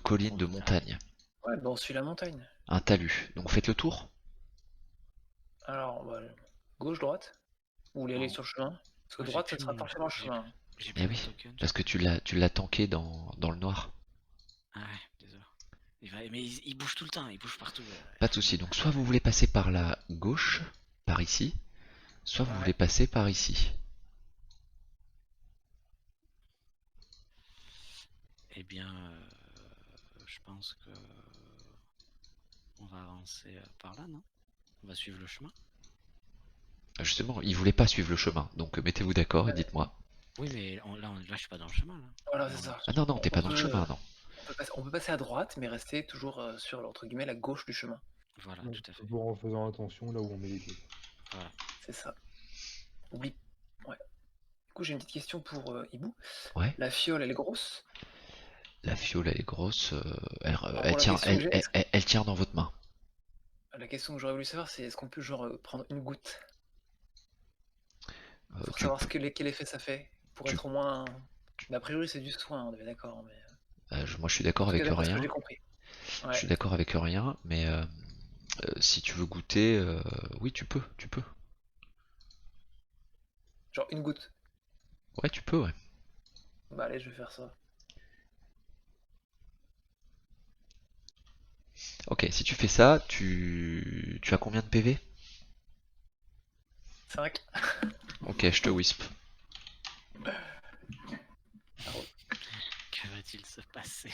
collines, de montagnes. Ouais, bah on suit la montagne. Un talus. Donc faites le tour. Alors, bah, gauche, droite? Ou vous voulez aller Bon, sur le chemin? Parce que moi j'ai droite, ce plus sera mon. forcément le J'ai chemin. j'ai Eh plus mon oui, token, je parce que crois. tu l'as tanké dans le noir. Ah ouais, désolé. Mais il bouge tout le temps, il bouge partout. Pas de souci. Donc soit vous voulez passer par la gauche, par ici, soit vous voulez Ouais. passer par ici. Eh bien, je pense que on va avancer par là, non? On va suivre le chemin. Justement, il voulait pas suivre le chemin. Donc mettez-vous d'accord et Ouais. dites-moi. Oui, mais là, je suis pas dans le chemin, là. Voilà, Là, c'est ça. Ah non, non, On, t'es on pas dans le peut, chemin, non. on peut passer à droite, mais rester toujours sur, entre guillemets, la gauche du chemin. Voilà, Ouais, tout à fait. toujours en faisant attention là où on met les pieds. Voilà. C'est ça. Oublie. Ouais. Du coup, j'ai une petite question pour Hibou. Ouais. La fiole, elle est grosse? La fiole, elle est grosse. Elle, Alors, elle pour la tient, question que j'ai, elle tient dans votre main. la question que j'aurais voulu savoir, c'est est-ce qu'on peut genre prendre une goutte pour Tu, savoir quel effet ça fait? Pour tu, être au moins. Mais a priori, c'est du soin, on est d'accord. Mais... moi, je suis En d'accord tout cas, avec d'après ce que rien. j'ai compris. Je Ouais. suis d'accord avec rien, mais si tu veux goûter, oui, tu peux. Genre une goutte. Ouais, tu peux, ouais. Bah, allez, je vais faire ça. Ok, si tu fais ça, tu as combien de PV? 5. Ok, je te wisp. Que va-t-il se passer?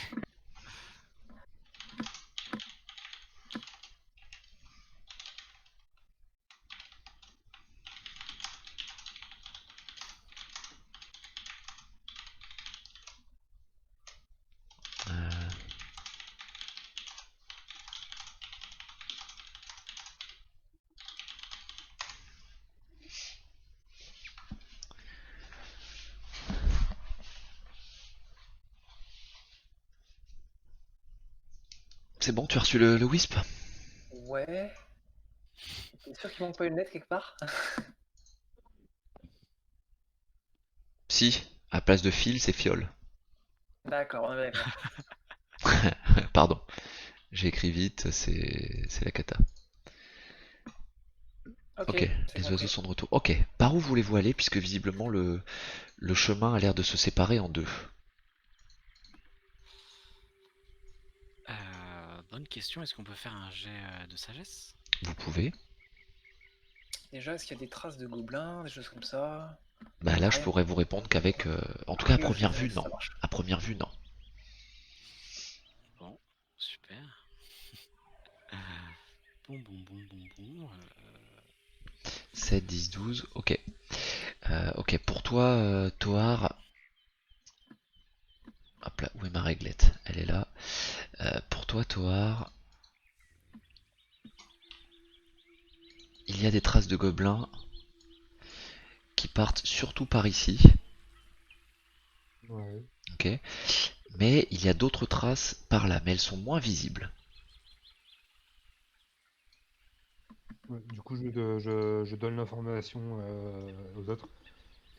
Euh, C'est bon, tu as reçu le wisp? Ouais. T'es sûr qu'il manque pas une lettre quelque part? Si, à place de fil, c'est fiole. D'accord, on est d'accord. Pardon, j'ai écrit vite, c'est la cata. Ok, Ok, c'est les oiseaux compris. sont de retour. Ok, par où voulez-vous aller puisque visiblement le chemin a l'air de se séparer en deux? Bonne question, est-ce qu'on peut faire un jet de sagesse? Vous pouvez. Déjà, est-ce qu'il y a des traces de gobelins, des choses comme ça? Bah là, je Rien. pourrais vous répondre qu'avec, en A tout cas à priori, première c'est vue, sagesse, non. ça marche. À première vue, non. Bon, super. Bon, bon, bon, bon, bon. 7, 10, 12, ok. Ok, pour toi, Toar. Hop là, où est ma réglette? Elle est là. Pour toi, Toar, il y a des traces de gobelins qui partent surtout par ici. Ouais. Ok. Mais il y a d'autres traces par là, mais elles sont moins visibles. Ouais, du coup, je donne l'information aux autres.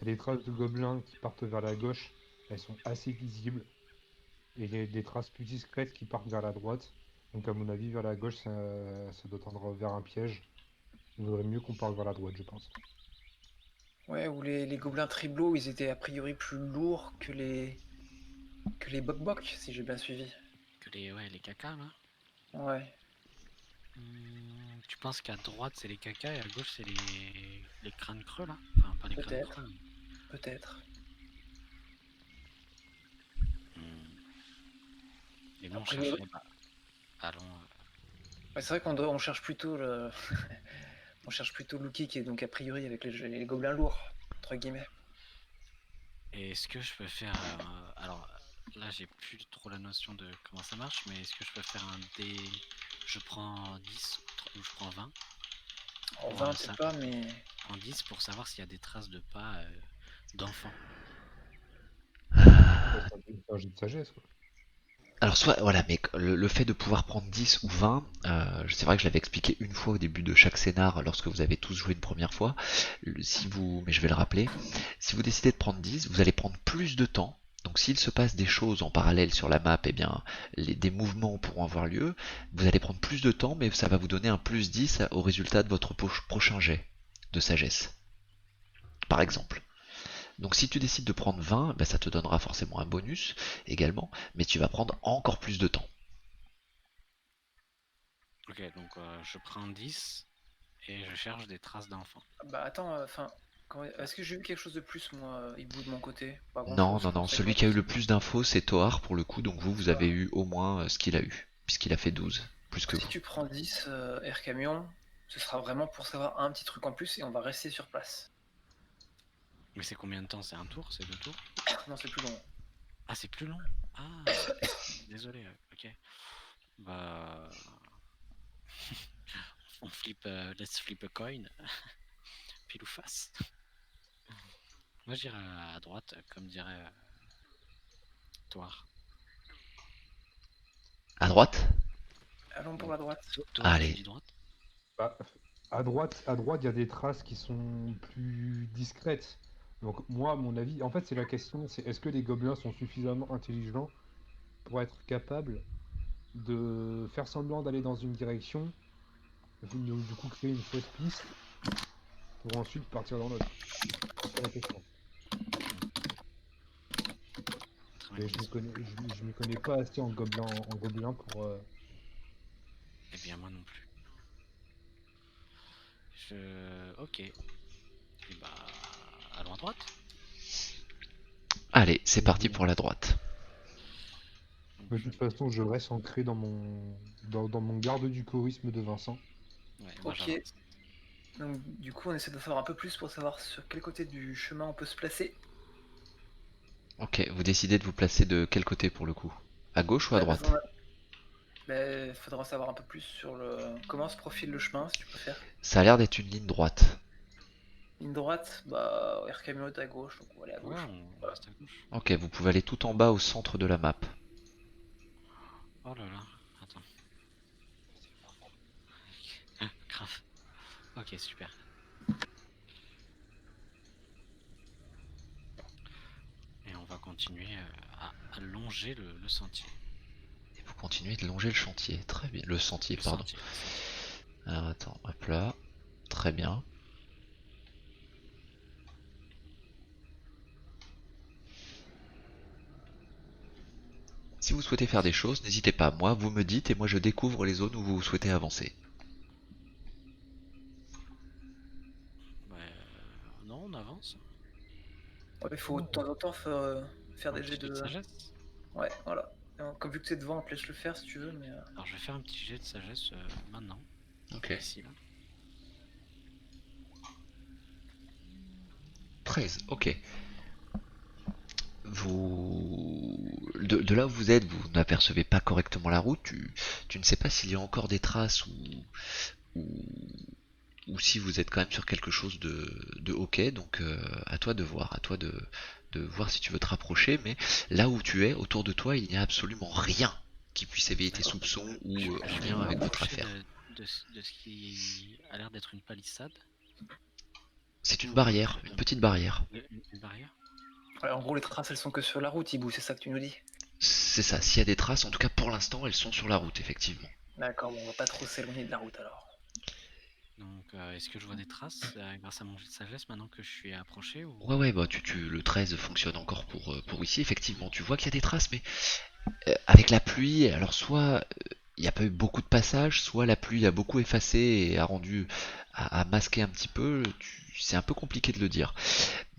Il y a des traces de gobelins qui partent vers la gauche, elles sont assez visibles. Et il y a des traces plus discrètes qui partent vers la droite. Donc à mon avis, vers la gauche, ça doit tendre vers un piège. Il vaudrait mieux qu'on parte vers la droite, je pense. Ouais, ou les gobelins triblots, ils étaient a priori plus lourds que les bok-bok, si j'ai bien suivi. Ouais, les cacas, là. Ouais, Tu penses qu'à droite, c'est les cacas et à gauche, c'est les crânes creux, là? Enfin, pas les crânes creux, peut-être, peut-être. Et nous, A on priori, chercherait, bah, allons... ouais, c'est vrai qu'on cherche plutôt on cherche plutôt Lucky qui est donc a priori avec les gobelins lourds, entre guillemets. Et est-ce que je peux faire... alors, là, j'ai plus trop la notion de comment ça marche, mais est-ce que je peux faire un dé... Je prends 10 ou je prends 20 En pour, 20 peut-être pas, mais... en 10 pour savoir s'il y a des traces de pas d'enfants. Bah, c'est un jet de sagesse, quoi. Alors soit, voilà, mais le fait de pouvoir prendre 10 ou 20, c'est vrai que je l'avais expliqué une fois au début de chaque scénar lorsque vous avez tous joué une première fois. Si vous, mais je vais le rappeler, si vous décidez de prendre 10, vous allez prendre plus de temps Donc s'il se passe des choses en parallèle sur la map, eh bien des mouvements pourront avoir lieu. Vous allez prendre plus de temps, mais ça va vous donner un plus 10 au résultat de votre prochain jet de sagesse, par exemple. Donc si tu décides de prendre 20, bah, ça te donnera forcément un bonus également, mais tu vas prendre encore plus de temps. Ok, donc je prends 10 et je cherche des traces d'enfants. Bah attends, enfin, est-ce que j'ai eu quelque chose de plus, moi, hibou de mon côté? Pas grand Non, chose, non, je non, pensais celui que qui a eu le plus d'infos, c'est Toar pour le coup, donc vous avez Toar. eu au moins ce qu'il a eu, puisqu'il a fait 12, plus que Si vous. tu prends 10 Air Camion, ce sera vraiment pour savoir un petit truc en plus et on va rester sur place. Mais c'est combien de temps? C'est un tour? C'est 2 tours? Non, c'est plus long. Ah, c'est plus long. Ah, désolé, ok. Bah, on flippe, let's flip a coin. Pile ou face. Moi, je dirais à droite, comme dirait Toar. À droite? Allons pour la droite. Toar, tu Allez. dis droite? Bah, à droite, il y a des traces qui sont plus discrètes. Donc moi, à mon avis, en fait, c'est la question, c'est est-ce que les gobelins sont suffisamment intelligents pour être capables de faire semblant d'aller dans une direction, du coup créer une fausse piste, pour ensuite partir dans l'autre. C'est ça la question. Très Et bonne je m'y question. connais, je m'y connais pas assez en gobelin pour. Eh bien, moi non plus. Ok. Et bah, allons à droite. Allez, c'est parti pour la droite. Donc, Mais de toute façon, je reste ancré dans mon garde du chorisme de Vincent. Ouais, moi Ok. j'avance. Donc du coup, on essaie de savoir un peu plus pour savoir sur quel côté du chemin on peut se placer. Ok, vous décidez de vous placer de quel côté pour le coup? À gauche ou à Bah, parce droite? qu'on a- bah, faudra en savoir un peu plus sur comment se profile le chemin, si tu préfères. Ça a l'air d'être une ligne droite. Ligne droite, bah Air Camion est à gauche, donc on va aller à Ouais, gauche. on Voilà. reste à gauche. Ok, vous pouvez aller tout en bas au centre de la map. Oh là là, attends. Grave. Ok, super. Et on va continuer à longer le sentier. Et vous continuez de longer le chantier. Très bien. Le sentier, Le pardon. sentier, le sentier. Alors attends, hop là. Très bien. Si vous souhaitez faire des choses, n'hésitez pas. Moi, vous me dites et moi je découvre les zones où vous souhaitez avancer. Ouais, non, on avance. Ouais, il faut de temps en temps faire Un des petit jets jet de de. sagesse. Ouais, voilà. Comme vu que c'est devant, on te laisse le faire si tu veux, mais. Alors je vais faire un petit jet de sagesse maintenant. Ok. Ici, là. 13, ok. De là où vous êtes, vous n'apercevez pas correctement la route. Tu ne sais pas s'il y a encore des traces ou, ou si vous êtes quand même sur quelque chose de ok. Donc à toi de voir, de voir si tu veux te rapprocher. Mais là où tu es, autour de toi, il n'y a absolument rien qui puisse éveiller tes soupçons ou en Je vais lien me avec votre rapprocher affaire. de ce qui a l'air d'être une palissade. C'est une barrière, une petite barrière. Une barrière. Ouais, en gros, les traces, elles sont que sur la route, Hibou, c'est ça que tu nous dis? C'est ça, s'il y a des traces, en tout cas pour l'instant, elles sont sur la route, effectivement. D'accord, bon, on va pas trop s'éloigner de la route alors. Donc, est-ce que je vois des traces grâce à mon jet de sagesse maintenant que je suis approché ou... Ouais, bah le 13 fonctionne encore pour ici, effectivement. Tu vois qu'il y a des traces, mais avec la pluie, alors soit il n'y a pas eu beaucoup de passages, soit la pluie a beaucoup effacé et a masqué un petit peu. C'est un peu compliqué de le dire.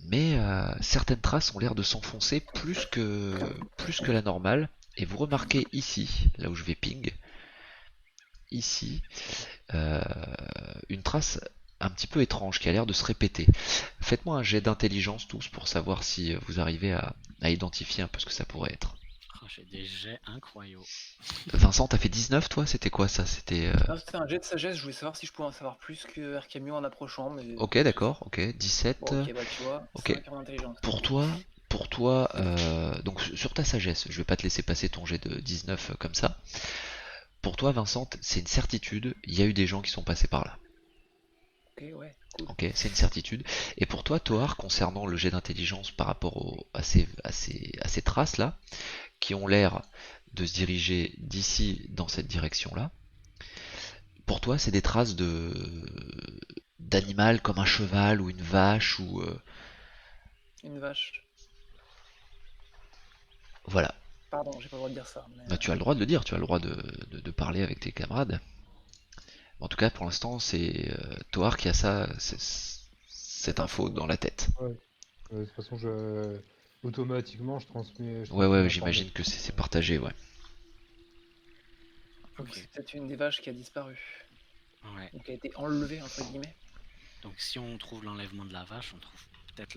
Mais certaines traces ont l'air de s'enfoncer plus que la normale. Et vous remarquez ici, là où je vais ping, ici, euh, une trace un petit peu étrange qui a l'air de se répéter. Faites-moi un jet d'intelligence tous pour savoir si vous arrivez à identifier un peu ce que ça pourrait être. Oh, j'ai des jets incroyables. Vincent, t'as fait 19 toi? C'était quoi ça? C'était... Non, c'était un jet de sagesse, je voulais savoir si je pouvais en savoir plus que Air Camion en approchant, mais. Ok, d'accord, ok, 17. Bon, ok, bah tu vois, Ok. 5 en intelligence. Pour toi, donc sur ta sagesse, je vais pas te laisser passer ton jet de 19 comme ça. Pour toi, Vincent, c'est une certitude, il y a eu des gens qui sont passés par là. Ok, ouais, cool. Ok, c'est une certitude. Et pour toi, Toar, concernant le jet d'intelligence par rapport à ces traces-là, qui ont l'air de se diriger d'ici dans cette direction-là, pour toi, c'est des traces de d'animal comme un cheval ou une vache ou Une vache. voilà. Pardon, j'ai pas le droit de dire ça. Mais, Bah, tu as le droit de le dire, tu as le droit de parler avec tes camarades. En tout cas, pour l'instant, c'est Toar qui a cette info dans la tête. Ouais. De toute façon, automatiquement, je Ouais, transmets ouais, j'imagine l'information. que c'est partagé, ouais. donc Ok. c'est peut-être une des vaches qui a disparu. Ouais. Ou qui a été enlevée, entre guillemets. Donc si on trouve l'enlèvement de la vache, on trouve peut-être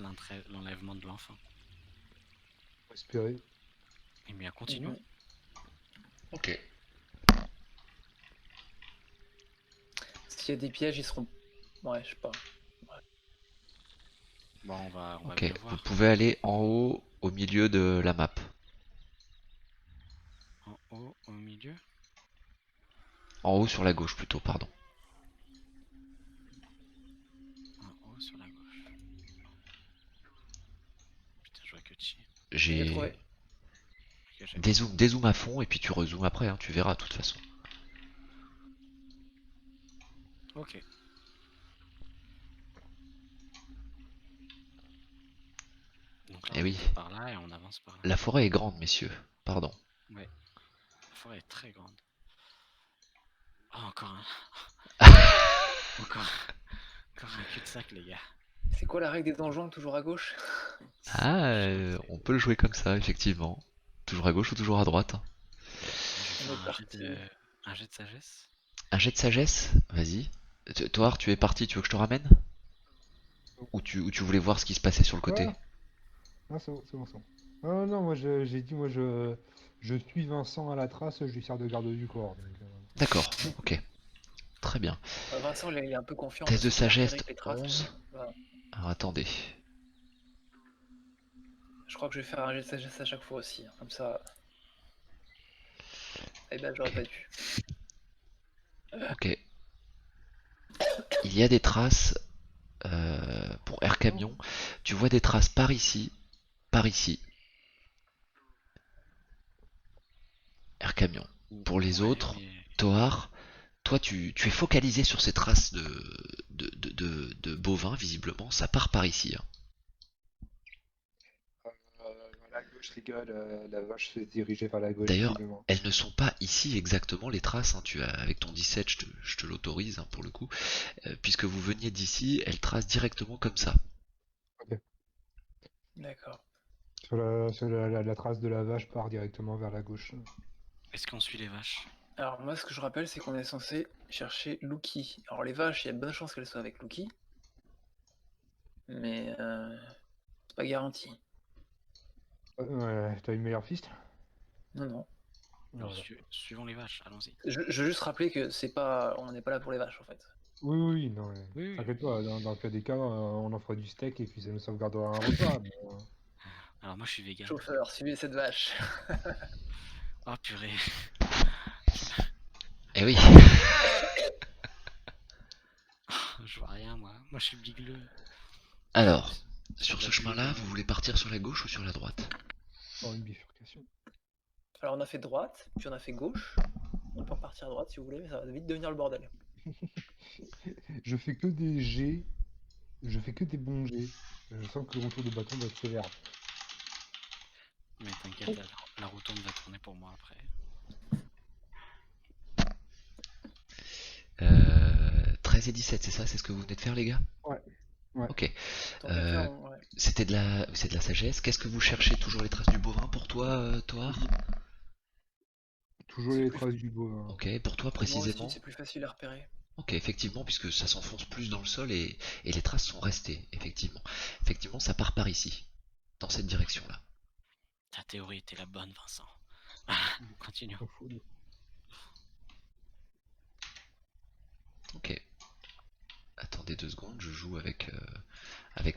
l'enlèvement de l'enfant. Faut espérer. Et bien, continuons. Mhm. Ok. S'il y a des pièges, ils seront. Ouais, je sais pas. Bon, on va Ok, bien vous voir. pouvez aller en haut, au milieu de la map. En haut, au milieu. En haut sur la gauche plutôt, pardon. En haut, sur la gauche. Putain, je vois que chi. J'ai J'ai trouvé. Ok, j'ai- dézoom à fond et puis tu rezoomes après, hein, tu verras de toute façon. Ok. Donc là, Eh on oui, était par là et on avance par là. la forêt est grande, messieurs. Pardon. Ouais. La forêt est très grande. Ah, encore un. encore... encore un cul-de-sac, les gars. C'est quoi la règle des donjons, toujours à gauche? Ah, on peut le jouer comme ça, effectivement. Toujours à gauche ou toujours à droite, hein. Je vais On faire est parti. un jet de sagesse. Un jet de sagesse? Vas-y. Toar, tu es parti, tu veux que je te ramène? Ou tu voulais voir ce qui se passait sur le côté? Ah, ah, c'est bon, c'est bon, c'est bon. Ah non, j'ai dit, je suis Vincent à la trace, je lui sers de garde du corps. Donc, D'accord, ok. Très bien. Vincent, il est un peu confiant Test de parce qu'il a sagesse repéré que les traces. 11. Voilà. Alors attendez. Je crois que je vais faire un jet de sagesse à chaque fois aussi. Hein. Comme ça. Eh ben, j'aurais Ok. pas dû. Ok. Il y a des traces pour Air non. Camion. Tu vois des traces par ici, par ici. Air Camion. Pour les Ouais, autres, mais. Toar, toi tu es focalisé sur ces traces de bovins, visiblement. Ça part par ici, hein. À la gauche, les gars, la vache se dirigeait vers la gauche, D'ailleurs, visiblement. elles ne sont pas ici exactement les traces, hein. Avec ton 17, je te l'autorise, hein, pour le coup. Puisque vous veniez d'ici, elles tracent directement comme ça. Ok. D'accord. La trace de la vache part directement vers la gauche. Est-ce qu'on suit les vaches? Alors, moi, ce que je rappelle, c'est qu'on est censé chercher Lucky. Alors, les vaches, il y a de bonnes chances qu'elles soient avec Lucky. Mais c'est pas garanti. Ouais, t'as une meilleure piste? Non, non. Alors, Voilà. suivons les vaches, allons-y. Je veux juste rappeler que c'est pas. On n'est pas là pour les vaches, en fait. Oui, oui, non, Oui, oui. t'inquiète pas, dans le cas des cas, on en fera du steak et puis ça nous sauvegardera un repas. Mais, Alors, moi, je suis vegan. Chauffeur, suivez cette vache. Oh, purée. Eh oui. Je vois rien, moi. Moi, je suis bigleux. Alors, C'est sur de ce la chemin-là, bulle. vous voulez partir sur la gauche ou sur la droite? par une bifurcation. Alors, on a fait droite, puis on a fait gauche. On peut repartir à droite si vous voulez, mais ça va vite devenir le bordel. Je fais que des G, je fais que des bons G. Je sens que le retour de bâton va être sévère. Mais t'inquiète, la roue tourne va tourner pour moi après. 13 et 17, c'est ça? C'est ce que vous venez de faire, les gars? Ouais, ouais. Ok. Tant qu'à faire, ouais. C'est de la sagesse. Qu'est-ce que vous cherchez? Toujours les traces du bovin pour toi, Toar? Toujours C'est les plus- traces du bovin. Ok, pour toi Pour moi aussi, précisément? c'est plus facile à repérer. Ok, effectivement, puisque ça s'enfonce plus dans le sol et les traces sont restées, effectivement. Effectivement, ça part par ici, dans cette direction-là. Ta théorie était la bonne, Vincent. Continue. S'en fout, Ok. Attendez 2 secondes, je joue avec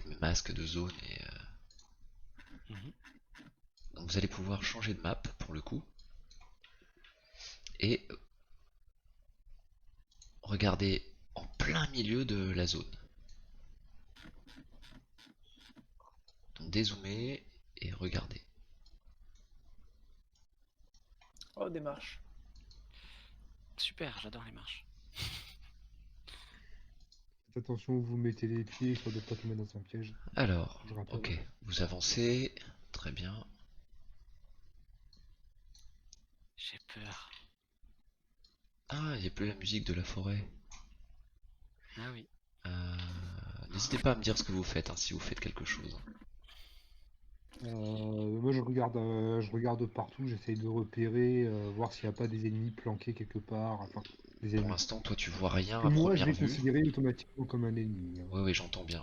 mes masques de zone et... Mhm. Donc vous allez pouvoir changer de map, pour le coup. Et regardez en plein milieu de la zone. Donc dézoomez et regardez. Oh, des marches. Super, j'adore les marches. Faites attention où vous mettez les pieds, histoire de pas tomber dans un piège. Alors, Je rappelle. ok, vous avancez, très bien. J'ai peur. Ah, il n'y a plus la musique de la forêt. Ah oui. N'hésitez pas à me dire ce que vous faites, hein, si vous faites quelque chose. Moi je regarde partout, j'essaye de repérer, voir s'il n'y a pas des ennemis planqués quelque part. Enfin, des Pour ennemis. l'instant, toi tu vois rien Que à moi je première vais vue. considérer automatiquement comme un ennemi. Oui, oui, j'entends bien.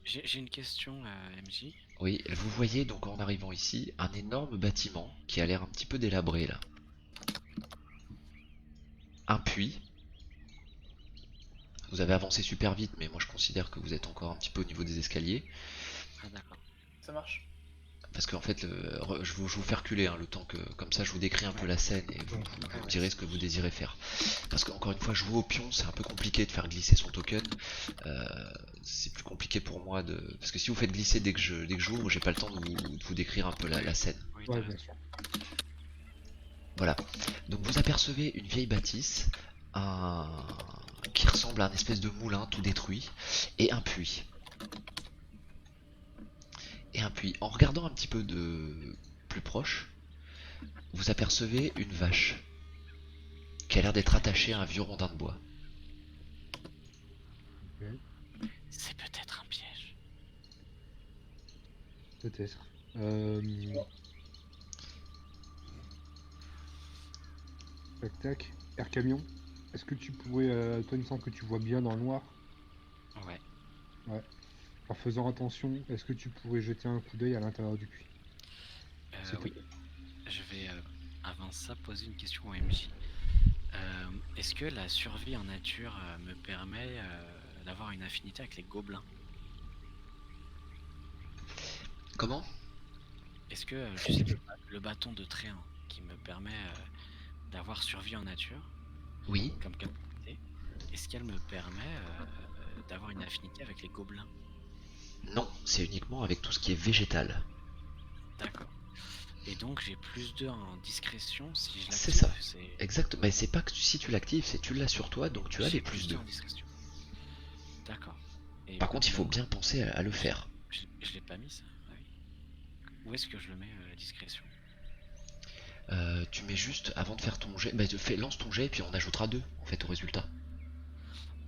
J'ai une question, MJ. Oui, vous voyez donc en arrivant ici un énorme bâtiment qui a l'air un petit peu délabré là. Un puits. Vous avez avancé super vite, mais moi je considère que vous êtes encore un petit peu au niveau des escaliers. Ah d'accord. Ça marche. Parce qu'en fait, je vous fais reculer, hein, le temps que, comme ça je vous décris un peu la scène et vous me direz ce que vous désirez faire. Parce qu'encore une fois, jouer au pion, c'est un peu compliqué de faire glisser son token. C'est plus compliqué pour moi de... Parce que si vous faites glisser dès que j'ouvre, j'ai pas le temps de vous décrire un peu la scène. Oui, Ouais, t'as bien raison. sûr. Voilà. Donc vous apercevez une vieille bâtisse, qui ressemble à un espèce de moulin tout détruit, et un puits. En regardant un petit peu de plus proche, vous apercevez une vache qui a l'air d'être attachée à un vieux rondin de bois. Ok, C'est peut-être un piège. peut-être. Tac tac. Air camion. Est-ce que tu pourrais, toi il me semble que tu vois bien dans le noir. Ouais. En faisant attention, est-ce que tu pourrais jeter un coup d'œil à l'intérieur du puits? S'il te Oui. plaît. Je vais avant ça poser une question au MJ. Est-ce que la survie en nature me permet d'avoir une affinité avec les gobelins? Comment? Est-ce que je sais que le bâton de Tréant qui me permet d'avoir survie en nature, Oui. comme capacité, est-ce qu'elle me permet d'avoir une affinité avec les gobelins? Non, c'est uniquement avec tout ce qui est végétal. D'accord. Et donc j'ai plus 2 en discrétion si je l'active. C'est ça. Exact, mais c'est pas que si tu l'actives, c'est tu l'as sur toi, donc tu as J'ai les plus 2. en discrétion. D'accord. Et Par contre, il faut bien penser à le faire. Je l'ai pas mis ça. Ah oui. Où est-ce que je le mets la discrétion? Tu mets juste, avant de faire ton jet, lance ton jet et puis on ajoutera 2 en fait au résultat.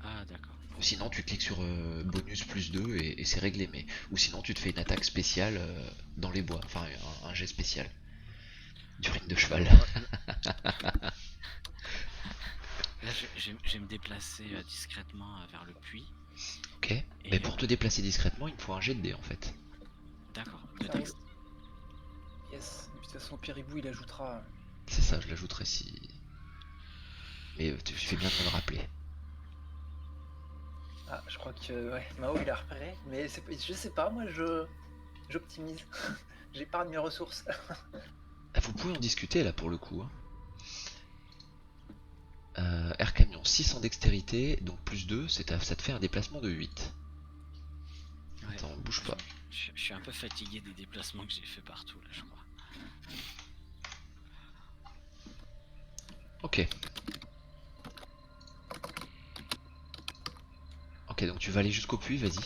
Ah d'accord. Ou sinon tu cliques sur bonus plus 2 et c'est réglé. Mais... Ou sinon tu te fais une attaque spéciale dans les bois, enfin un jet spécial. Du ring de cheval. Là je vais me déplacer discrètement vers le puits. Ok. Et, Mais pour te déplacer discrètement, il me faut un jet de dés en fait. D'accord. De Ah, texte. Yes. De toute façon, Péribou, il ajoutera. C'est ça, je l'ajouterai si... Mais tu fais bien de me le rappeler. Ah, je crois que ouais, Mao, il a repéré. Mais je sais pas, moi, j'optimise. J'épargne mes ressources. Vous pouvez en discuter là pour le coup. Hein. Air Camion, 6 en dextérité, donc plus 2, ça te fait un déplacement de 8. Ouais. Attends, bouge pas. Je suis un peu fatigué des déplacements que j'ai fait partout là, je crois. Ok. Ok, donc tu vas aller jusqu'au puits, vas-y.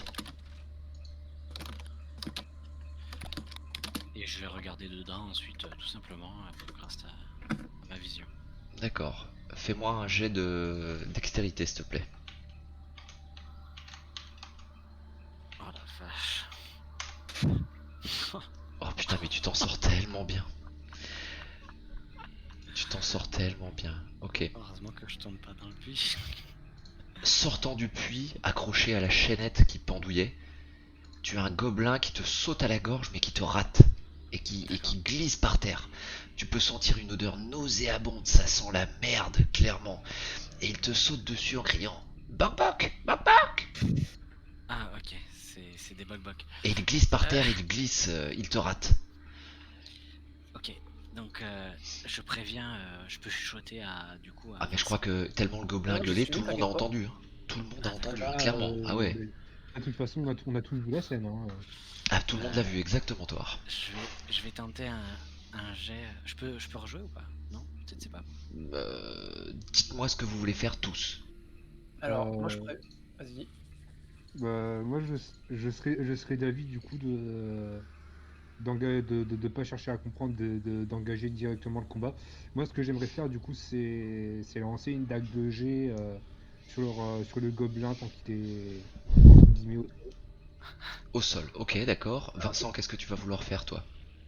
Et je vais regarder dedans ensuite, tout simplement, grâce à ma vision. D'accord. Fais-moi un jet de dextérité, s'il te plaît. Oh la vache. Oh putain, mais tu t'en sors tellement bien. Tu t'en sors tellement bien. Ok. Heureusement que je tombe pas dans le puits. Sortant du puits, accroché à la chaînette qui pendouillait, tu as un gobelin qui te saute à la gorge mais qui te rate et qui glisse par terre. Tu peux sentir une odeur nauséabonde, ça sent la merde, clairement. Et il te saute dessus en criant Bok bok, bok bok. Ah ok, c'est des bok. Et il glisse par terre, il te rate. Ok, donc je préviens, je peux chuchoter à du coup. Ah mais je crois que tellement le gobelin Ouais, gueulait, je tout le suis monde a t'inquiète pas. entendu. Hein. tout le monde a entendu, Là, clairement. Ah ouais. de toute façon, on a tous vu la scène. Hein. Ah, tout le monde l'a vu, exactement, Toar. Je vais tenter un jet. Je peux rejouer ou pas? Non? Peut-être c'est pas. Dites-moi ce que vous voulez faire tous. Alors, moi je Euh, pourrais. Vas-y. Moi, je serais d'avis du coup de pas chercher à comprendre, d'engager directement le combat. Moi, ce que j'aimerais faire du coup, c'est lancer une dague de jet sur le gobelin tant qu'il est entre guillemets au sol. Au sol, ok, d'accord. Vincent, qu'est-ce que tu vas vouloir faire, toi?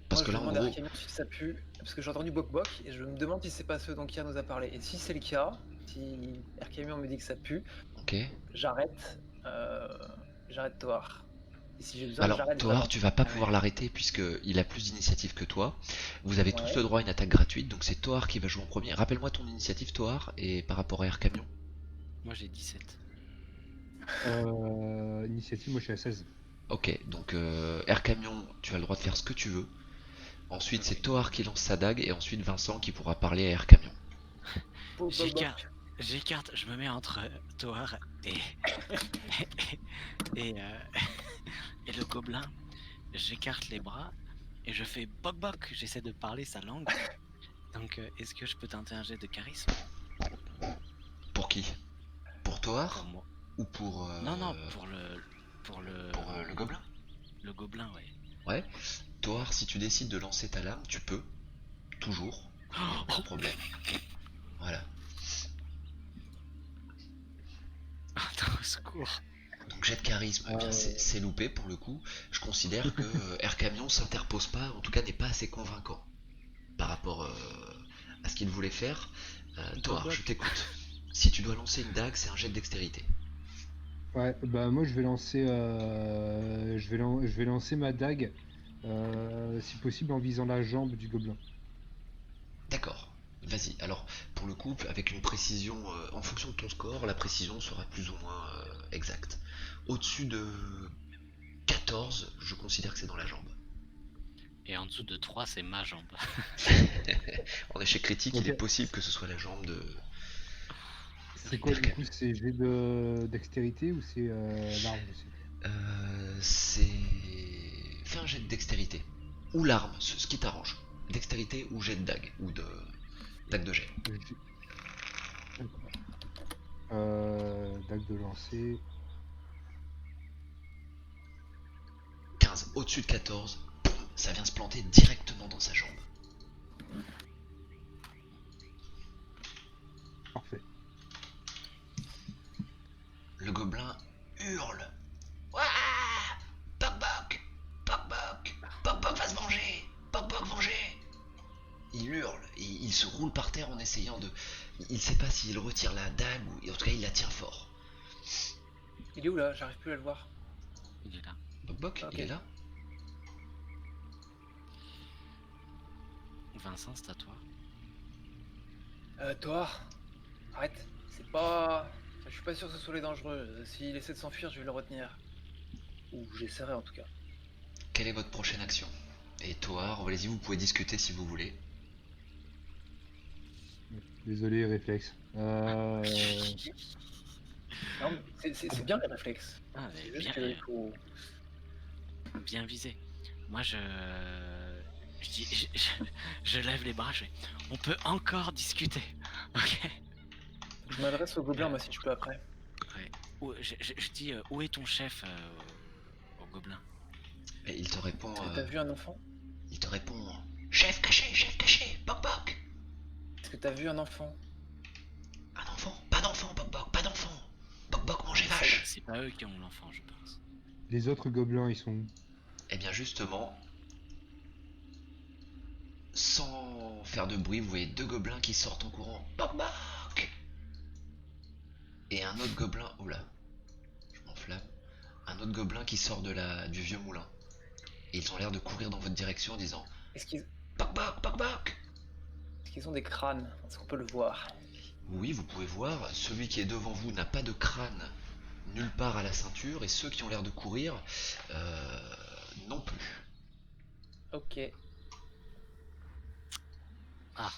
Parce Moi que je là, en demande à gros, Arcamion si ça pue, parce que j'ai entendu Bok Bok, et je me demande si c'est pas ce dont Kier nous a parlé. Et si c'est le cas, si Arcamion me dit que ça pue, ok. j'arrête. J'arrête Toar. Et si j'ai besoin, Alors, j'arrête Toar, vraiment. tu vas pas Ah pouvoir ouais. l'arrêter puisque il a plus d'initiative que toi. Vous avez tous Ouais. le droit à une attaque gratuite, donc c'est Toar qui va jouer en premier. Rappelle-moi ton initiative, Toar, et par rapport à Air Camion. Moi j'ai 17. Initiative, moi je suis à 16. Ok, donc Air Camion, tu as le droit de faire ce que tu veux. Ensuite, c'est Ok. Toar qui lance sa dague, et ensuite Vincent qui pourra parler à Air Camion. Bok Bok J'écarte, Bok. j'écarte, je me mets entre Toar et et, et le gobelin. J'écarte les bras et je fais boc boc. J'essaie de parler sa langue. Donc, est-ce que je peux tenter un jet de charisme Pour qui? Pour pour Toar moi? ou pour, Non, non, pour le gobelin? le gobelin, ouais. Ouais. Toar, si tu décides de lancer ta lame, tu peux. Toujours. Aucun problème. Voilà. Attends, au secours. Donc jet de charisme, eh bien c'est loupé pour le coup. Je considère que Air Camion s'interpose pas, en tout cas n'est pas assez convaincant par rapport à ce qu'il voulait faire. Toar, je t'écoute. Si tu dois lancer une dague, c'est un jet de dextérité. Ouais, bah moi je vais lancer, je vais lancer ma dague, si possible en visant la jambe du gobelin. D'accord. Vas-y. Alors, pour le coup, avec une précision, en fonction de ton score, la précision sera plus ou moins exacte. Au-dessus de 14, je considère que c'est dans la jambe. Et en dessous de 3, c'est ma jambe. En échec critique, il Ok. est possible que ce soit la jambe de C'est quoi d'Air du coup? Camion. C'est jet dextérité ou c'est l'arme aussi? C'est... Fais un jet de dextérité. Ou l'arme, ce qui t'arrange. Dextérité ou jet de dague. Ou de... dague de jet. J- D'accord. Dague de lancer. 15. Au-dessus de 14, boum, ça vient se planter directement dans sa jambe. Parfait. Le gobelin hurle. Ouah, Bok Bok, Bok Bok, Bok Bok va se venger, Bok Bok venger. Il hurle, et il se roule par terre en essayant de... Il sait pas s'il retire la dague ou... En tout cas, il la tient fort. Il est où là? J'arrive plus à le voir. Il est là. Bok Bok, Ok. il est là? Vincent, c'est à toi. Toar, arrête. C'est pas. Je suis pas sûr que ce soit les dangereux. S'il essaie de s'enfuir, je vais le retenir. Ou j'essaierai en tout cas. Quelle est votre prochaine action? Et Toar, allez-y, vous pouvez discuter si vous voulez. Désolé, réflexe. Non, mais c'est bien les réflexes. Ah, mais C'est juste bien, qu'il faut. bien visé. Moi, je dis, je lève les bras. On peut encore discuter. Ok. Je m'adresse au gobelin, moi, si je peux après. Ouais. Je dis, où est ton chef au gobelin? Et il te répond... Est-ce que t'as vu un enfant? il te répond... Chef caché, Bok Bok. Est-ce que t'as vu un enfant? Un enfant? Pas d'enfant, Bok Bok, pas d'enfant. Bok Bok mangeait vache. C'est pas eux qui ont l'enfant, je pense. Les autres gobelins, ils sont où? Eh bien justement, sans faire de bruit, vous voyez deux gobelins qui sortent en courant. Bok Bok. Et un autre gobelin... Oula, je m'enflamme. Un autre gobelin qui sort du vieux moulin. Et ils ont l'air de courir dans votre direction en disant... Est-ce qu'ils Bok Bok, Bok Bok. ont des crânes? Est-ce qu'on peut le voir? Oui, vous pouvez voir, celui qui est devant vous n'a pas de crâne nulle part à la ceinture, et ceux qui ont l'air de courir, non plus. Ok. Ah,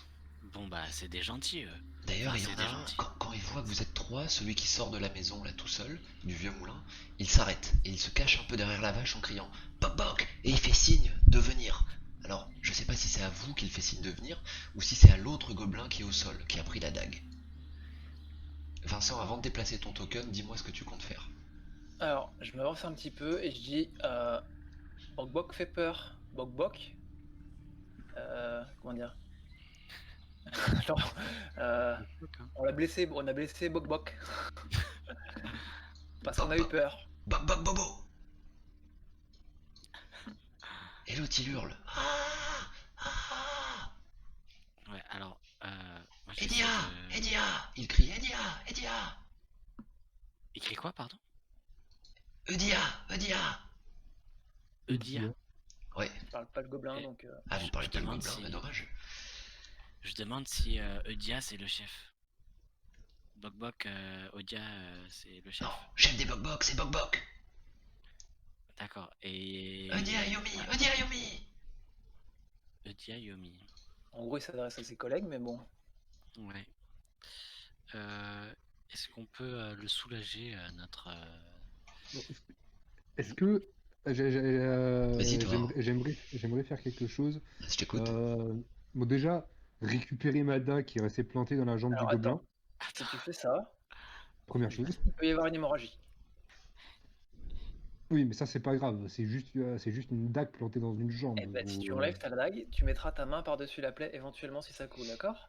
Bon bah c'est des gentils eux. D'ailleurs, Enfin il y c'est en des a un, gentils. quand il voit que vous êtes trois, celui qui sort de la maison là tout seul, du vieux moulin, il s'arrête et il se cache un peu derrière la vache en criant Bok Bok et il fait signe de venir. Alors, je sais pas si c'est à vous qu'il fait signe de venir ou si c'est à l'autre gobelin qui est au sol, qui a pris la dague. Vincent, avant de déplacer ton token, dis-moi ce que tu comptes faire. Alors, je m'avance un petit peu et je dis Bok Bok fait peur. Bok Bok comment dire Genre, Hein. on a blessé Bok Bok parce qu'on Bok a eu Bok, peur. Bok Bok Bobo. Et l'autre il hurle Ah Ah Ouais, alors, moi j'essaie Edia de... Edia Il crie Edia Edia Écrit quoi, pardon? Edia Edia Eudia. Ouais. Je parle pas le gobelin, Et donc Ah, vous parlez je pas le demande gobelin, mais si... dommage. Je demande si Eudia c'est le chef. Bok Bok, Eudia c'est le Non, chef. chef des Bok Bok, c'est Bok Bok. D'accord, et... Edia Yomi Edia Yomi Eudia Yomi. en gros il s'adresse à ses collègues, mais bon. Ouais. Est-ce qu'on peut le soulager, notre... Est-ce que Vas-y, toi. j'aimerais faire quelque chose. Je t'écoute. Bon, déjà, récupérer ma dague qui est restée plantée dans la jambe du Alors gobelin, attends, si tu fais ça, première chose. il peut y avoir une hémorragie. Oui, mais ça, c'est pas grave. C'est juste une dague plantée dans une jambe. Eh ben, si tu Ou, enlèves ta dague, tu mettras ta main par-dessus la plaie éventuellement si ça coule, d'accord?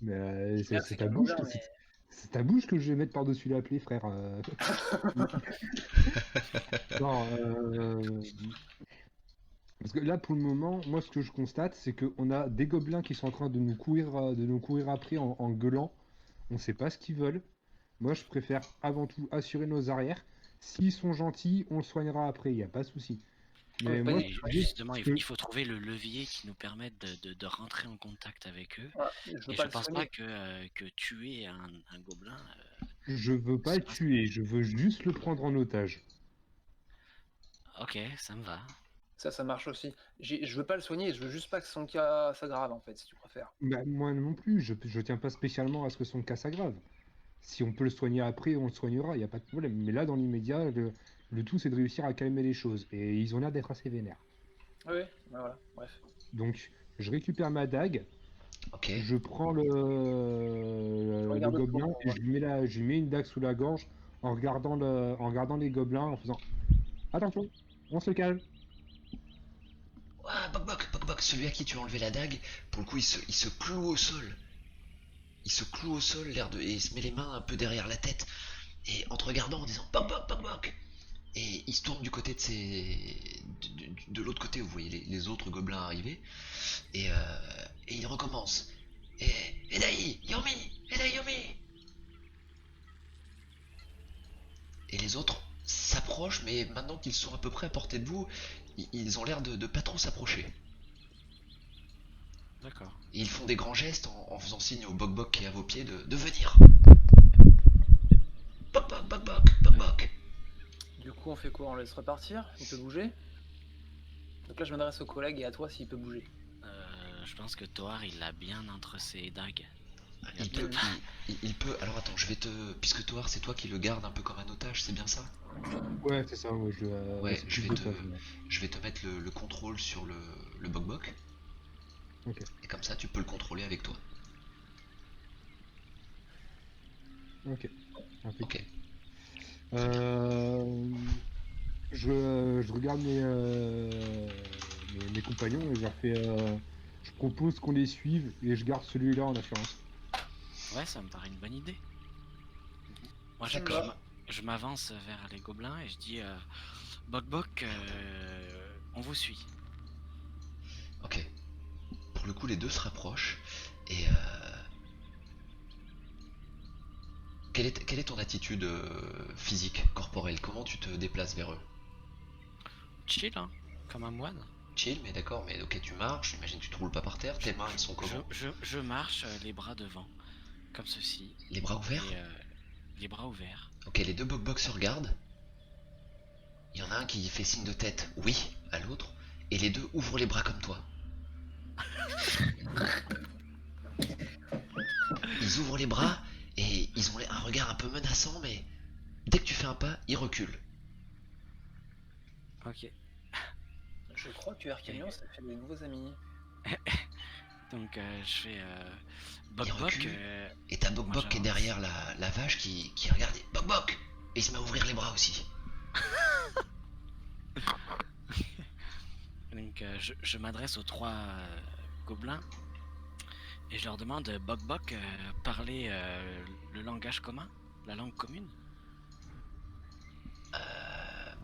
mais Je sais bien que c'est c'est ta qu'un bouche gobelin, que mais c'est ta bouche que je vais mettre par-dessus la plaie, frère. Non, parce que là, pour le moment, moi, ce que je constate, c'est qu'on a des gobelins qui sont en train de nous courir après en gueulant. On sait pas ce qu'ils veulent. Moi, je préfère avant tout assurer nos arrières. S'ils sont gentils, on le soignera après, il n'y a pas de souci. Mais moi, Oui, ce que je justement, ce que- il faut trouver le levier qui nous permette de rentrer en contact avec eux. voilà, je veux Et pas je le pense pas soigner. que tuer un gobelin, je veux pas le c'est pas... tuer, je veux juste le prendre en otage. Ok, ça me va. Ça marche aussi. Je veux pas le soigner, je veux juste pas que son cas s'aggrave en fait, si tu préfères. Bah, moi non plus, je tiens pas spécialement à ce que son cas s'aggrave. Si on peut le soigner après, on le soignera, il n'y a pas de problème. Mais là, dans l'immédiat, le tout, c'est de réussir à calmer les choses. Et ils ont l'air d'être assez vénères. Oui, ouais, voilà, bref. Donc, je récupère ma dague, Ok. je prends Je le regarde autour gobelin pour et voir. je lui mets une dague sous la gorge en regardant les gobelins, en faisant attention, on se calme. Ouah, Bok Bok, Bok Bok, celui à qui tu as enlevé la dague, pour le coup, il se cloue au sol. Il se cloue au sol, et il se met les mains un peu derrière la tête, et en te regardant en disant Bok Bok, Bok Bok. Et il se tourne du côté de de l'autre côté, où vous voyez les autres gobelins arriver, et, et il recommence. Et, Edai, Yomi, Edai, Yomi. Et les autres s'approchent, mais maintenant qu'ils sont à peu près à portée de vous, ils ont l'air de pas trop s'approcher. D'accord. Et ils font des grands gestes en faisant signe au Bok Bok qui est à vos pieds de venir. Bok Bok, Bok Bok, Bok Bok. Du coup, on fait quoi? On laisse repartir? Il peut bouger? Donc là, je m'adresse au collègue et à toi s'il peut bouger. Je pense que Thor, il l'a bien entre ses dagues. Il peut, il peut. Alors attends, je vais te. Puisque Toar, c'est toi qui le garde un peu comme un otage, c'est bien ça? Ouais, c'est ça, ouais, Ouais, c'est plus otage, ouais. je vais te mettre le contrôle sur le Bok Bok. Ok. Et comme ça, tu peux le contrôler avec toi. Ok. Ok. Euh, je regarde mes compagnons et je leur fais. Je propose qu'on les suive et je garde celui-là en assurance. Ouais, ça me paraît une bonne idée. Moi, D'accord. je m'avance vers les gobelins et je dis Bok Bok, on vous suit. Ok. Pour le coup, les deux se rapprochent. Et quelle est ton attitude physique, corporelle? Comment tu te déplaces vers eux? Chill, hein, comme un moine. Chill, mais d'accord, mais ok, tu marches, j'imagine que tu te roules pas par terre, tes mains elles sont comment? Je marche les bras devant, comme ceci, Les bras ouverts? et les bras ouverts. Ok, les deux Bok Bok se regardent. Il y en a un qui fait signe de tête oui à l'autre, et les deux ouvrent les bras comme toi. Ils ouvrent les bras et ils ont un regard un peu menaçant, mais dès que tu fais un pas, ils reculent. Ok. Je crois que Arcanion, ça fait des nouveaux amis. Donc je fais Il Bok Bok. recule. Et t'as Bok moi, Bok qui est j'avance. derrière la vache qui regarde. Bok Bok. Et il se met à ouvrir les bras aussi. Donc je m'adresse aux 3 gobelins et je leur demande Bok Bok, parler le langage commun, la langue commune.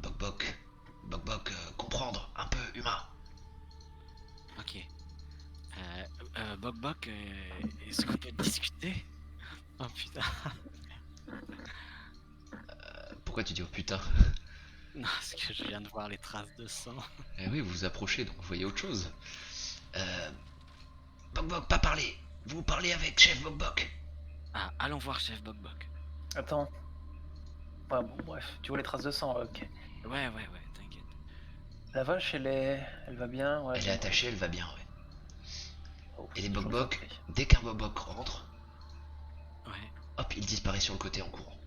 Bok Bok. Bok Bok, comprendre, un peu humain. Ok. Bok Bok, est-ce qu'on peut discuter? Oh putain. Pourquoi tu dis oh putain? Non, parce que je viens de voir les traces de sang. Eh oui, vous vous approchez, donc vous voyez autre chose. Bok Bok, pas parler. Vous parlez avec chef Bok Bok. Ah, allons voir chef Bok Bok. Attends. Ouais, bon, bref, tu vois les traces de sang, ok. Ouais, t'inquiète. La vache, elle va bien. Ouais, Elle est attachée, elle va bien, ouais. Oh, Et les je Bok le Bok, fais. dès qu'un Bok Bok rentre, Ouais, hop, il disparaît sur le côté en courant.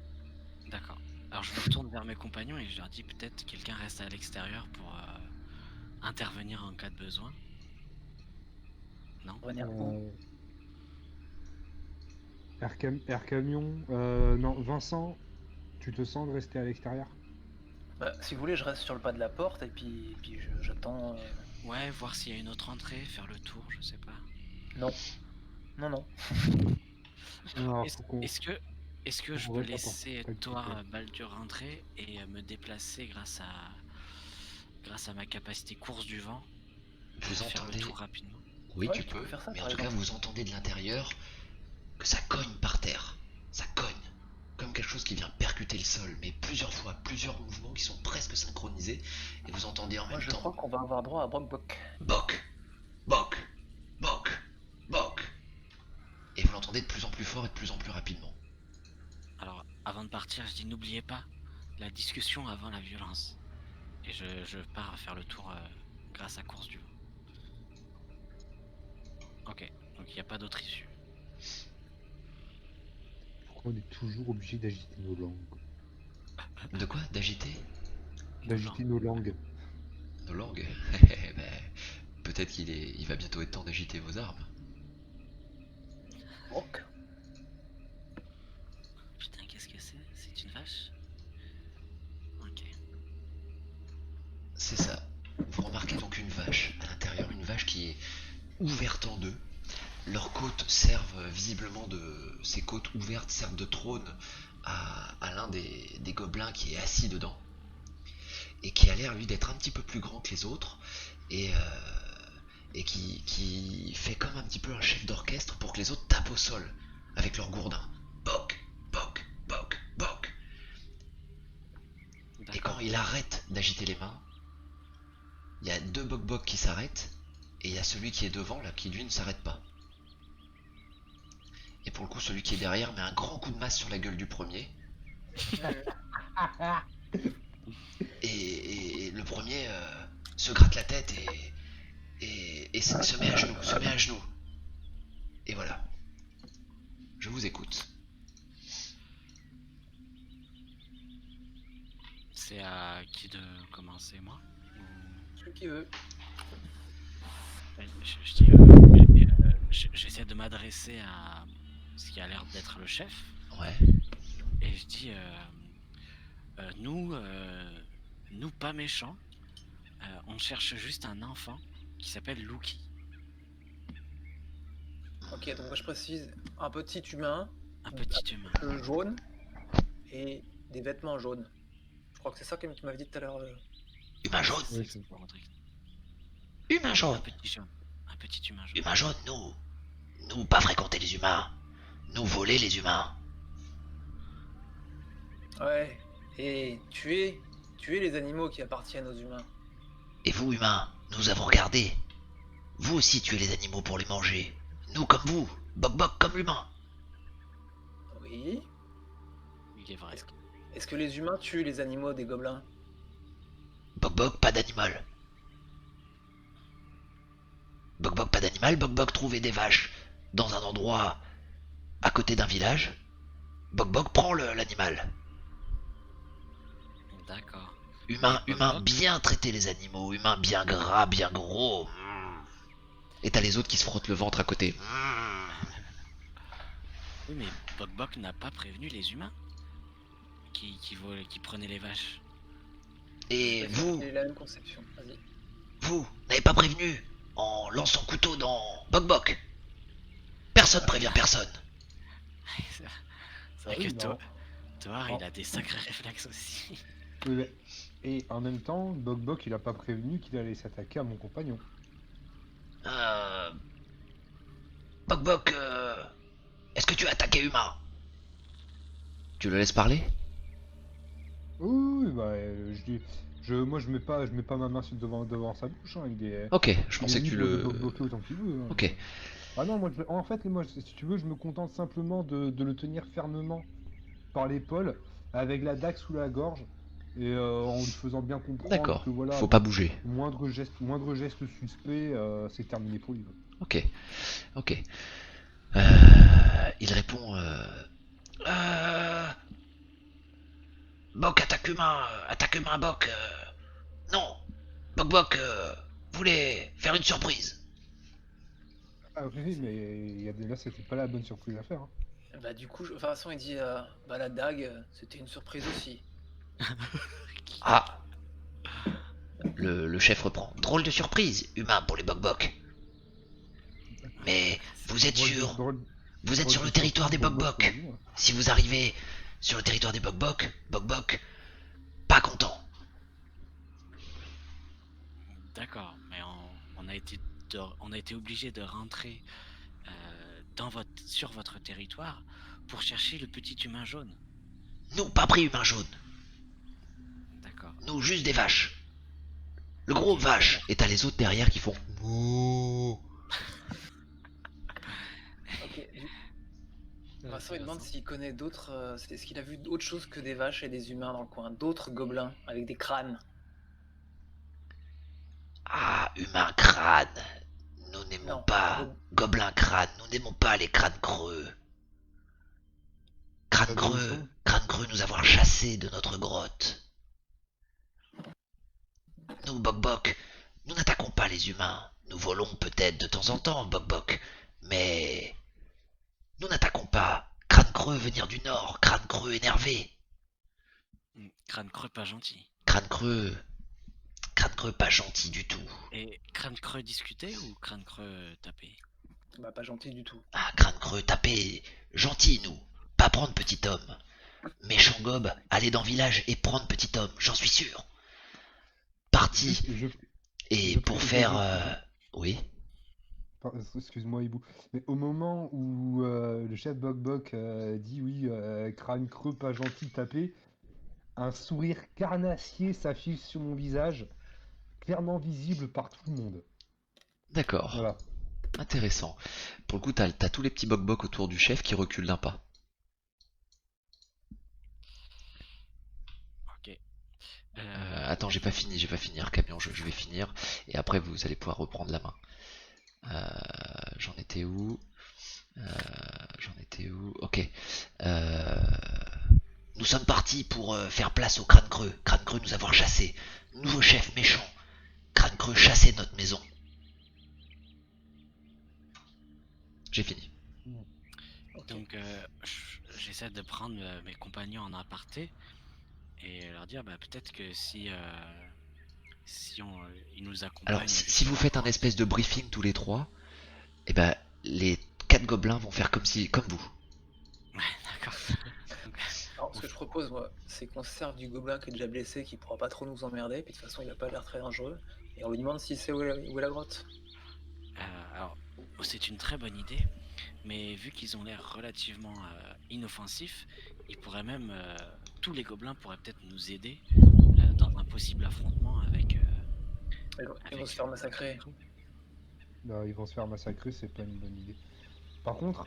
d'accord. Alors je me retourne vers mes compagnons et je leur dis peut-être quelqu'un reste à l'extérieur pour intervenir en cas de besoin. Non? Revenir où? Air Camion, non, Vincent, tu te sens de rester à l'extérieur? Bah, si vous voulez, je reste sur le pas de la porte et puis j'attends. Ouais, voir s'il y a une autre entrée, faire le tour, je sais pas. Non. Non. Alors, Est-ce faut qu'on... est-ce que, est-ce que je faut peux qu'on reste laisser attentif, toi, ouais. Baldur, rentrer et me déplacer grâce à ma capacité course du vent, Vous faire le entendez... tour rapidement? Oui, Ouais, tu tu peux, peux faire ça, mais en par tout cas, exemple. vous entendez de l'intérieur que ça cogne par terre. Ça cogne. Comme quelque chose qui vient percuter le sol, mais plusieurs fois, plusieurs mouvements qui sont presque synchronisés, et vous entendez en Moi, même je temps crois qu'on va avoir droit à Bok Bok. Bok, Bok, Bok, Bok. Et vous l'entendez de plus en plus fort et de plus en plus rapidement. Alors, avant de partir, je dis n'oubliez pas la discussion avant la violence. Et je pars à faire le tour grâce à course du vent. Ok, donc il n'y a pas d'autre issue. Pourquoi on est toujours obligé d'agiter nos langues? De quoi? D'agiter D'agiter nos langues. nos langues? Ben, peut-être il va bientôt être temps d'agiter vos armes. Bok. Putain, qu'est-ce que c'est? C'est une vache? Ok. C'est ça. Vous remarquez donc une vache à l'intérieur, une vache qui est ouverte en deux. Leurs côtes servent visiblement de... Ces côtes ouvertes servent de trône à l'un des gobelins qui est assis dedans. Et qui a l'air lui d'être un petit peu plus grand que les autres. Et qui fait comme un petit peu un chef d'orchestre pour que les autres tapent au sol avec leur gourdin. Bok, bok, bok, bok. Et D'accord. quand il arrête d'agiter les mains, il y a 2 Bok Bok qui s'arrêtent, et il y a celui qui est devant là qui lui ne s'arrête pas. Et pour le coup, celui qui est derrière met un grand coup de masse sur la gueule du premier. Et le premier se gratte la tête et se met à genoux. Et voilà. Je vous écoute. C'est à qui de commencer, moi? Ou- Celui qui veut. Je dis, j'essaie de m'adresser à ce qui a l'air d'être le chef, Ouais. et je dis nous pas méchants, on cherche juste un enfant qui s'appelle Luki. Ok, donc moi je précise un petit humain, Un petit humain. jaune et des vêtements jaunes. Je crois que c'est ça que tu m'avais dit tout à l'heure. Humain jaune. Oui, c'est ça. Rodrigue. Humain Un jaune. petit jaune. Un petit humain jaune. Humain jaune, nous pas fréquenter les humains. Nous voler les humains. Ouais, et tuer les animaux qui appartiennent aux humains. Et vous, humains, nous avons regardé. Vous aussi tuez les animaux pour les manger. Nous comme vous. Bok Bok comme l'humain. Oui. Il est vrai. Est-ce que les humains tuent les animaux des gobelins? Bok Bok, pas d'animal. Bok Bok, pas d'animal. Bok Bok, trouver des vaches dans un endroit à côté d'un village. Bok Bok, prend l'animal. D'accord. Humain, Bok humain, Bok bien traiter les animaux. Humain, bien gras, bien gros. Et t'as les autres qui se frottent le ventre à côté. Oui, mais Bok Bok n'a pas prévenu les humains qui prenaient les vaches. Et C'est sûr vous, qu'il ait la même conception. Vas-y. vous, n'avez pas prévenu en lançant couteau dans Bok Bok. Personne prévient personne. C'est Ah vrai oui, que non. Thor, Non. il a des sacrés réflexes aussi. Oui, mais- Et en même temps, Bok Bok, il a pas prévenu qu'il allait s'attaquer à mon compagnon. Euh... Bok Bok, est-ce que tu as attaqué Humain? Tu le laisses parler? Oui, bah, moi, je mets pas ma main devant sa bouche, hein. Ok, je Il est pensais que tu libre de le... bloquer autant qu'il veut, hein. Ok, Ah non, en fait, moi, si tu veux, je me contente simplement de le tenir fermement par l'épaule, avec la dague sous la gorge, et en lui faisant bien comprendre d'accord. que voilà, Faut pas bouger. moindre geste suspect, c'est terminé pour lui, quoi. Ok, ok. Il répond... Euh... Bok, attaque humain, Bok. Non, Bok Bok voulait faire une surprise. Ah oui, mais là, c'était pas la bonne surprise à faire, hein. Bah du coup, de toute façon, il dit bah la dague, c'était une surprise aussi. Ah, le chef reprend. Drôle de surprise, humain pour les Bok Bok. Mais vous êtes Drôle de- sûr? drôle- Vous êtes drôle sur de le territoire des surprise Bok pour Bok, Bok. oui, hein. Si vous arrivez sur le territoire des Bok Bok, pas content. D'accord, mais on a été obligé de rentrer sur votre territoire pour chercher le petit humain jaune. Nous, pas pris humain jaune. D'accord. Nous, juste des vaches. Le gros vache. Et t'as les autres derrière qui font... Mouh. Ok. Vincent, il demande s'il connaît d'autres. Est-ce qu'il a vu autre chose que des vaches et des humains dans le coin? D'autres gobelins avec des crânes? Ah, humain crâne. Nous n'aimons Non. pas... Gobelin crâne. Nous n'aimons pas les crânes creux. Crâne creux nous avoir chassés de notre grotte. Nous, Bok Bok, nous n'attaquons pas les humains. Nous volons peut-être de temps en temps, Bok Bok. Mais... Nous n'attaquons pas. Crâne creux venir du nord. Crâne creux énervé. Crâne creux pas gentil. Crâne creux pas gentil du tout. Et crâne creux discuté ou crâne creux tapé? Bah pas gentil du tout. Ah, crâne creux tapé. Gentil, nous. Pas prendre petit homme. Méchant gobe, aller dans village et prendre petit homme, j'en suis sûr. Parti. Et je- pour je- faire... je- Oui. Excuse-moi, Hibou. Mais au moment où le chef Bok Bok dit oui, crâne creux, pas gentil, tapé, un sourire carnassier s'affiche sur mon visage, clairement visible par tout le monde. D'accord. Voilà. Intéressant. Pour le coup, t'as tous les petits Bok Bok autour du chef qui reculent d'un pas. Ok. Attends, j'ai pas fini, Camion, je vais finir. Et après, vous allez pouvoir reprendre la main. J'en étais où? Ok. Nous sommes partis pour faire place au crâne creux. Crâne creux nous avoir chassés. Nouveau chef méchant. Crâne creux chasser notre maison. J'ai fini. Ok. Donc j'essaie de prendre mes compagnons en aparté et leur dire bah peut-être que si ils nous accompagnent. Alors, si vous faites un espèce de briefing tous les trois, eh ben, les 4 gobelins vont faire comme vous. Ouais, d'accord. Alors, ce que je propose, moi, c'est qu'on se serve du gobelin qui est déjà blessé, qui pourra pas trop nous emmerder, puis de toute façon, il a pas l'air très dangereux, et on lui demande s'il sait où est la grotte. Alors, c'est une très bonne idée, mais vu qu'ils ont l'air relativement inoffensifs, ils pourraient même, tous les gobelins pourraient peut-être nous aider dans un possible affrontement avec. Ils vont se faire massacrer. Là, ils vont se faire massacrer, c'est pas une bonne idée. Par contre,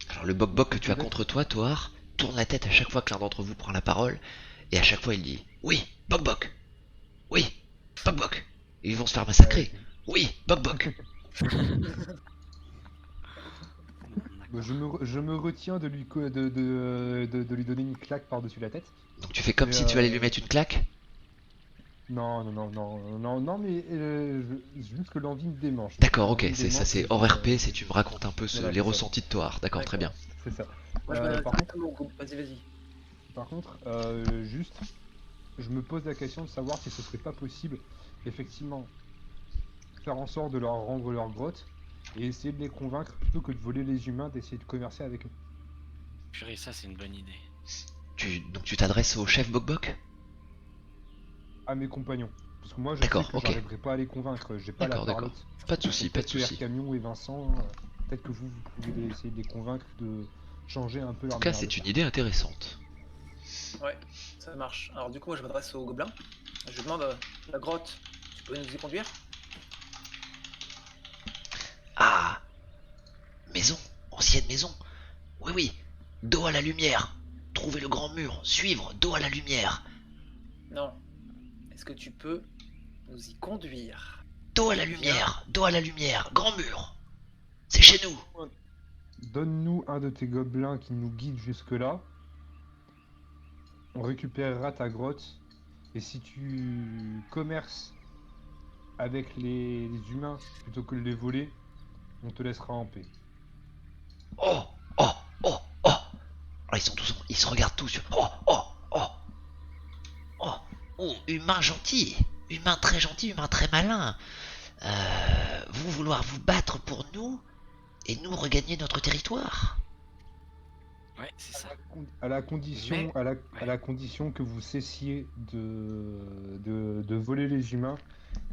Alors, le Bok-Bok que tu as contre toi, Toar, tourne la tête à chaque fois que l'un d'entre vous prend la parole, et à chaque fois il dit oui, Bok-Bok, oui, Bok-Bok. Et ils vont se faire massacrer. Oui, Bok-Bok. Bah, je me retiens de lui, de lui donner une claque par-dessus la tête. Donc tu fais comme Mais, si tu allais lui mettre une claque? Non, non, non, non, non, non, mais juste que l'envie me démange. D'accord, ok, L'envie me c'est ça, démange, c'est je- hors RP, c'est tu me racontes un peu Voilà, les c'est ça. ressentis de Toar. D'accord, très bien. C'est ça. Moi, je me Par contre, directement au groupe. Vas-y, vas-y. par contre, juste, je me pose la question de savoir si ce serait pas possible, effectivement, faire en sorte de leur rendre leur grotte et essayer de les convaincre plutôt que de voler les humains, d'essayer de commercer avec eux. Purée, ça c'est une bonne idée. Donc tu t'adresses au chef Bok-Bok? À mes compagnons. Parce que moi, je D'accord, sais que ok. j'arriverai pas à les convaincre, j'ai pas la D'accord, d'accord. parlotte. Pas de soucis, Donc, pas de peut-être que soucis. Camion et Vincent, peut-être que vous pouvez essayer de les convaincre de changer un peu En leur tout cas, manière de c'est faire. une idée intéressante. Ouais, ça marche. Alors, du coup, moi, je m'adresse au gobelin. Je lui demande la grotte, tu peux nous y conduire? Ah, maison, ancienne maison. Oui, oui. Dos à la lumière. Trouver le grand mur. Suivre. Dos à la lumière. Non. Est-ce que tu peux nous y conduire? Dos à la lumière. Dos à la lumière. Grand mur. C'est chez nous. Donne-nous un de tes gobelins qui nous guide jusque-là. On récupérera ta grotte. Et si tu commerces avec les humains plutôt que de les voler, on te laissera en paix. Oh, oh, oh, oh. Alors, ils se regardent tous. Oh, oh, oh. Oh, oh, humain gentil. Humain très gentil, humain très malin. Vous vouloir vous battre pour nous et nous regagner notre territoire? Ouais, c'est ça. À la condition, Mais- à la condition que vous cessiez de voler les humains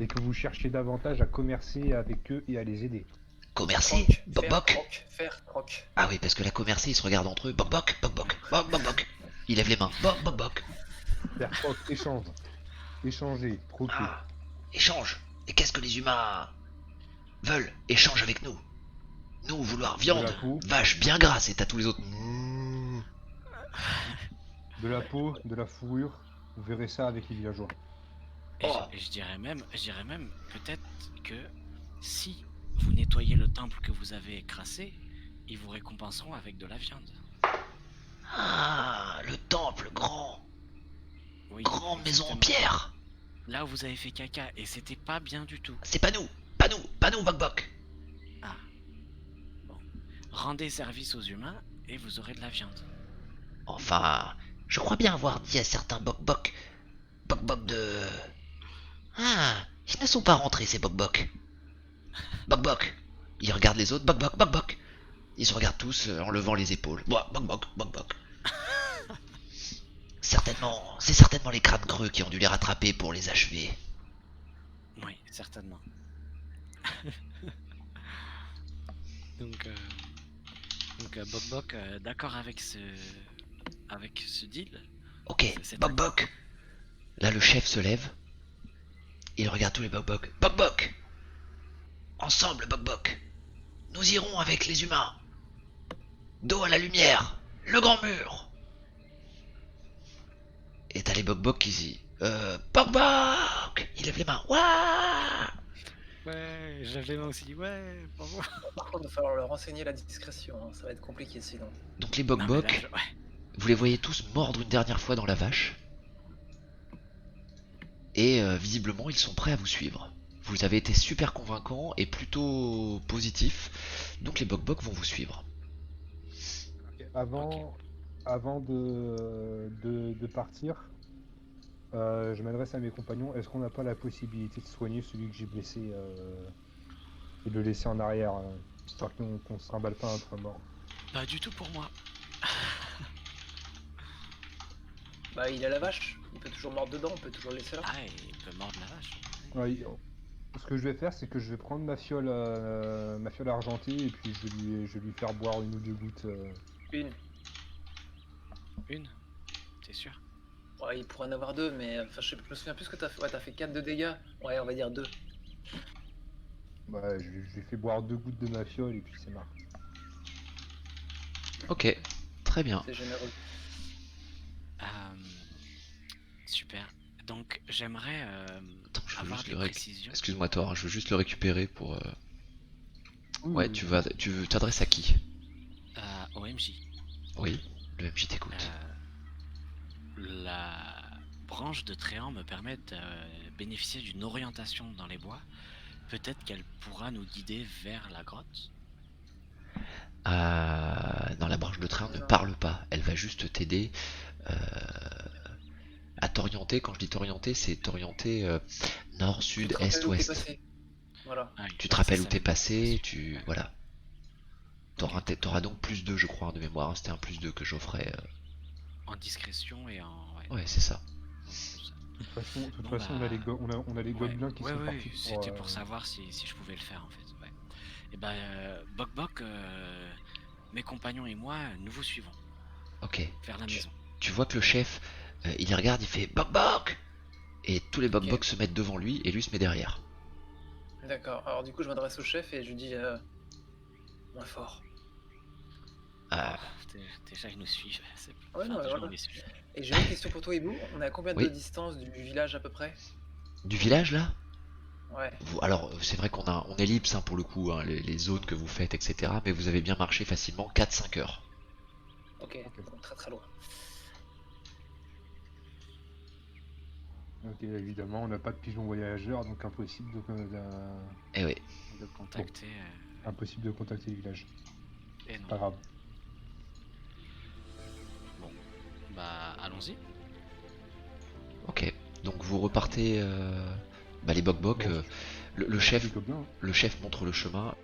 et que vous cherchiez davantage à commercer avec eux et à les aider. Commercer? Croc, Bok faire, bok? croc, faire, croc. Ah oui, parce que la commercer, ils se regardent entre eux. Bok bok, bok bok, bok bok bok. Ils lèvent les mains. Bok bok bok. Faire proc, échange. Échanger, troquer. Ah, échange. Et qu'est-ce que les humains veulent? Échange avec nous. Nous, vouloir viande, la peau. vache bien grasse, et t'as tous les autres. Mmh. De la peau, de la fourrure, vous verrez ça avec les villageois. Et Oh. je dirais même peut-être que si vous nettoyez le temple que vous avez écrasé, ils vous récompenseront avec de la viande. Ah, le temple grand. Oui, Grande maison en exactement. pierre. Là où vous avez fait caca et c'était pas bien du tout. C'est pas nous. Pas nous. Pas nous, Bok Bok. Ah. Bon. Rendez service aux humains et vous aurez de la viande. Enfin, je crois bien avoir dit à certains Bok Bok. Bok Bok de... Ah, ils ne sont pas rentrés, ces Bok Bok. Bok Bok. Ils regardent les autres. Bok Bok, Bok Bok. Ils se regardent tous en levant les épaules. Bok Bok, Bok Bok. Certainement, c'est certainement les crânes creux qui ont dû les rattraper pour les achever. Oui, certainement. donc, Bok Bok, d'accord avec ce deal. Ok, C'est Bok Bok. Là, le chef se lève. Il regarde tous les Bok Bok. Bok Bok. Ensemble, Bok Bok. Nous irons avec les humains. Dos à la lumière. Le grand mur. Et t'as les Bok Bok qui disent Bok Bok. Il lève les mains. Ouah. Ouais, j'avais aussi, ouais, pour moi. Par contre, il va falloir leur enseigner la discrétion. Hein. Ça va être compliqué sinon. Donc les Bok Non, mais Bok, là, ouais. vous les voyez tous mordre une dernière fois dans la vache. Et visiblement, ils sont prêts à vous suivre. Vous avez été super convaincant et plutôt positif. Donc les Bok Bok vont vous suivre. Avant de partir, je m'adresse à mes compagnons. Est-ce qu'on n'a pas la possibilité de soigner celui que j'ai blessé et de le laisser en arrière, histoire qu'on se trimballe pas un train mort? Pas du tout pour moi. Bah, il a la vache. Il peut toujours mordre dedans. On peut toujours le laisser là. Ah, il peut mordre la vache. Ouais, ce que je vais faire, c'est que je vais prendre ma fiole argentée et puis je vais lui faire boire une ou deux gouttes. Une. Une? T'es sûr? Ouais, il pourrait en avoir deux, mais enfin, je me souviens plus ce que t'as fait. Ouais, t'as fait 4 de dégâts. Ouais, on va dire 2. Bah, je lui fais boire 2 gouttes de ma fiole et puis c'est marre. Ok, très bien. C'est généreux. Super. Donc j'aimerais Attends, je veux avoir juste des le précisions. Excuse-moi Thor, je veux juste le récupérer pour... Ouais, tu t'adresses à qui? Au MJ. Oui, le MJ t'écoute. La branche de Tréant me permet de bénéficier d'une orientation dans les bois. Peut-être qu'elle pourra nous guider vers la grotte. Non, la branche de train ne Non. parle pas, elle va juste t'aider euh, à t'orienter. Quand je dis t'orienter, c'est t'orienter nord, Tu sud, te rappelles est, où t'es ouest. passé? Voilà. Ah oui, Tu te ouais, rappelles c'est où ça, t'es la passé, navigation. voilà. T'auras donc plus 2 je crois de mémoire, hein, c'était un plus 2 que j'offrais. En discrétion et en... Ouais, Ouais, c'est ça. comme ça. De toute Bon, façon, bah, on a les ouais, gobelins qui ouais, sont ouais, partis pour. c'était pour savoir si je pouvais le faire en fait. Ouais. Et ben, Bok Bok, mes compagnons et moi, nous vous suivons Ok. vers la Tu, maison. tu vois que le chef, il les regarde, il fait Bok Bok! Et tous les Bok Ok. Bok se mettent devant lui et lui se met derrière. D'accord. Alors du coup, je m'adresse au chef et je lui dis moins fort. Euh, Déjà, ils nous suivent. Ouais, non, mais Déjà, voilà. on les suit. Et j'ai une autre question pour toi, Hibou. On est à combien de Oui. distance du village à peu près? Du village là? Ouais. Alors, c'est vrai on ellipse hein, pour le coup, hein, les zones que vous faites, etc. Mais vous avez bien marché facilement 4-5 heures. Ok. Ok. Donc très très loin. Ok, évidemment, on n'a pas de pigeon voyageur, donc impossible Eh oui. De contacter. impossible de contacter le village. Et non. Pas grave. Bon, bah, allons-y. Ok. Donc vous repartez. Les Bok Bok. Bon, Le les chef, gobelins, hein. le chef montre le chemin.